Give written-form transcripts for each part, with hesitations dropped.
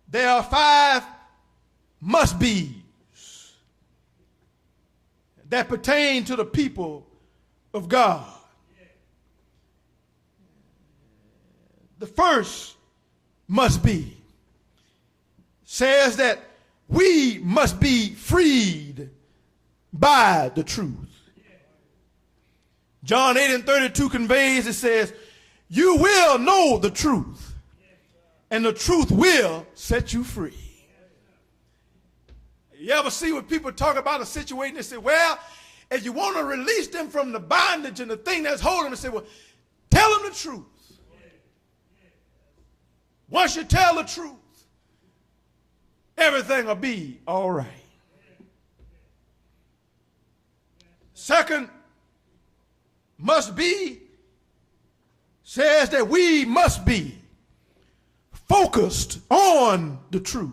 there are 5 must-be's that pertain to the people of God. The first must-be says that we must be freed by the truth. John 8:32 conveys, it says, you will know the truth, and the truth will set you free. You ever see when people talk about a situation, they say, well, if you want to release them from the bondage and the thing that's holding them, they say, well, tell them the truth. Once you tell the truth, everything will be all right. Second must be says that we must be focused on the truth.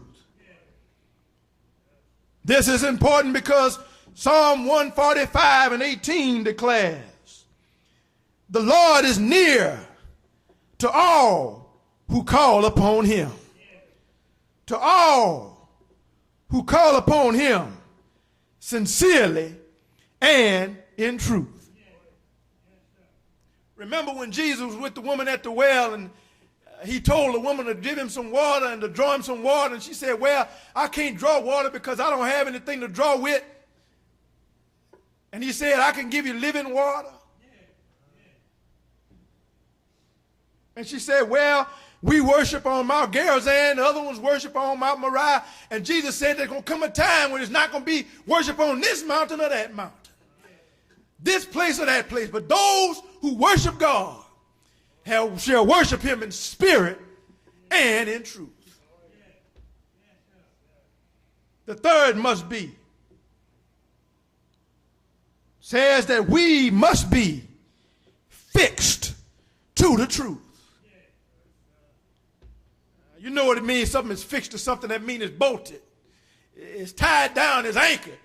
This is important because Psalm 145:18 declares, the Lord is near to all who call upon him. To all who call upon him sincerely and in truth. Remember when Jesus was with the woman at the well, and he told the woman to give him some water and to draw him some water, and she said, well, I can't draw water because I don't have anything to draw with. And he said, I can give you living water. And she said, well, we worship on Mount Gerizim, the other ones worship on Mount Moriah. And Jesus said there's going to come a time when it's not going to be worship on this mountain or that mountain, this place or that place. But those who worship God shall worship him in spirit and in truth. The third must be says that we must be fixed to the truth. You know what it means, something is fixed to something. That means it's bolted. It's tied down, it's anchored.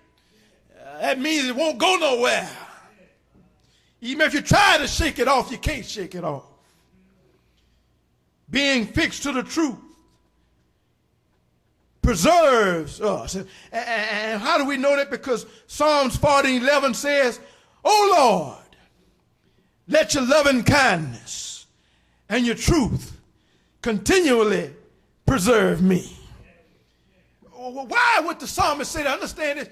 That means it won't go nowhere. Even if you try to shake it off, you can't shake it off. Being fixed to the truth preserves us. And how do we know that? Because Psalms 40:11 says, O Lord, let your loving kindness and your truth continually preserve me. Why would the psalmist say that? Understand this.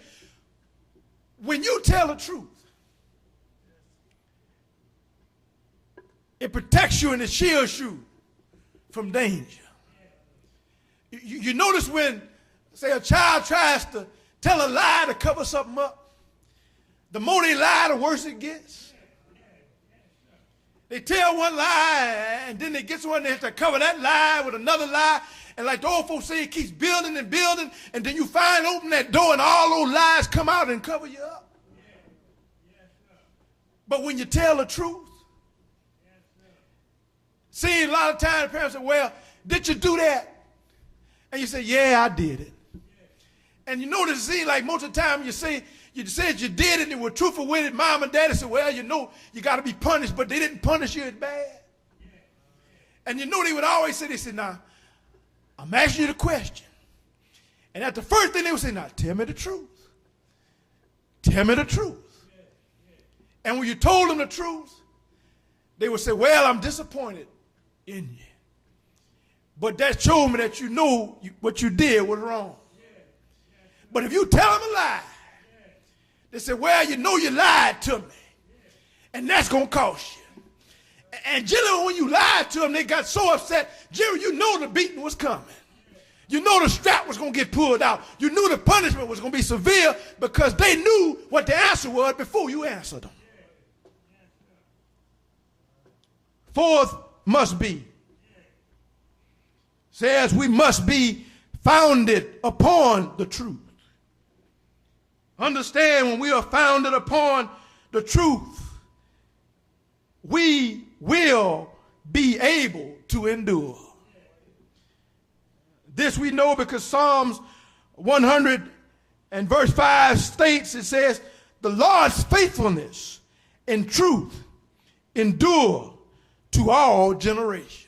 When you tell the truth, it protects you and it shields you from danger. You notice when, say, a child tries to tell a lie to cover something up, the more they lie, the worse it gets. They tell one lie, and then they get one, they have to cover that lie with another lie. And like the old folks say, it keeps building and building, and then you finally open that door, and all those lies come out and cover you up. But when you tell the truth, see, a lot of times parents say, well, did you do that? And you say, yeah, I did it. And you notice, see, like most of the time you said you did it and you were truthful with it. Mom and daddy said, well, you know, you got to be punished, but they didn't punish you as bad. And you know they would always say, they said, now, I'm asking you the question. And at the first thing they would say, now, tell me the truth. Tell me the truth. And when you told them the truth, they would say, well, I'm disappointed in you. But that showed me that you knew what you did was wrong. But if you tell them a lie, they say, well, you know you lied to me. And that's going to cost you. And generally when you lied to them, they got so upset. Generally, you know the beating was coming. You know the strap was going to get pulled out. You knew the punishment was going to be severe because they knew what the answer was before you answered them. Fourth must be says we must be founded upon the truth. Understand, when we are founded upon the truth, we will be able to endure. This we know because Psalms 100 and verse 5 states, it says, the Lord's faithfulness and truth endure to all generations.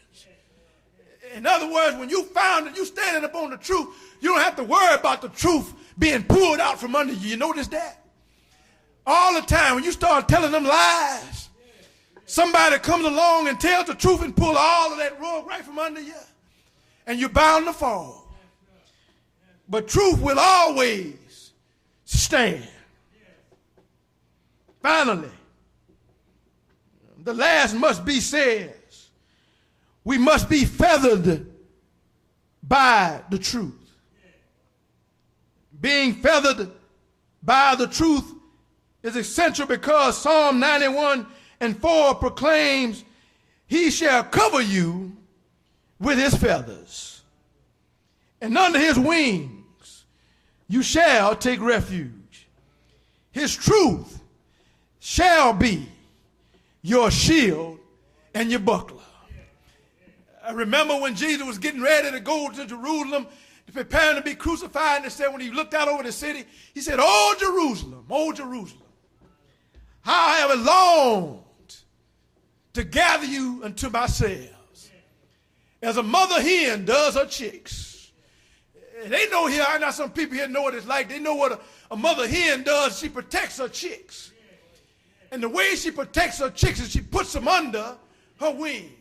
In other words, when you found that you standing up on the truth, you don't have to worry about the truth being pulled out from under you. You notice that? All the time, when you start telling them lies, somebody comes along and tells the truth and pull all of that rug right from under you, and you're bound to fall. But truth will always stand. Finally, the last must be says, we must be feathered by the truth. Being feathered by the truth is essential because Psalm 91:4 proclaims, he shall cover you with his feathers, and under his wings you shall take refuge. His truth shall be your shield and your buckler. I remember when Jesus was getting ready to go to Jerusalem, preparing to be crucified, and they said when he looked out over the city, he said, "Oh Jerusalem, oh Jerusalem, how I have longed to gather you unto myself, as a mother hen does her chicks." They know here, I know some people here know what it's like. They know what a mother hen does. She protects her chicks. And the way she protects her chicks is she puts them under her wings.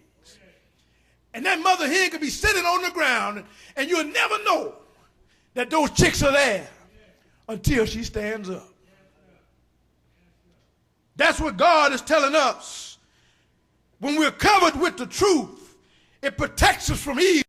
And that mother hen could be sitting on the ground, and you'll never know that those chicks are there until she stands up. That's what God is telling us. When we're covered with the truth, it protects us from evil.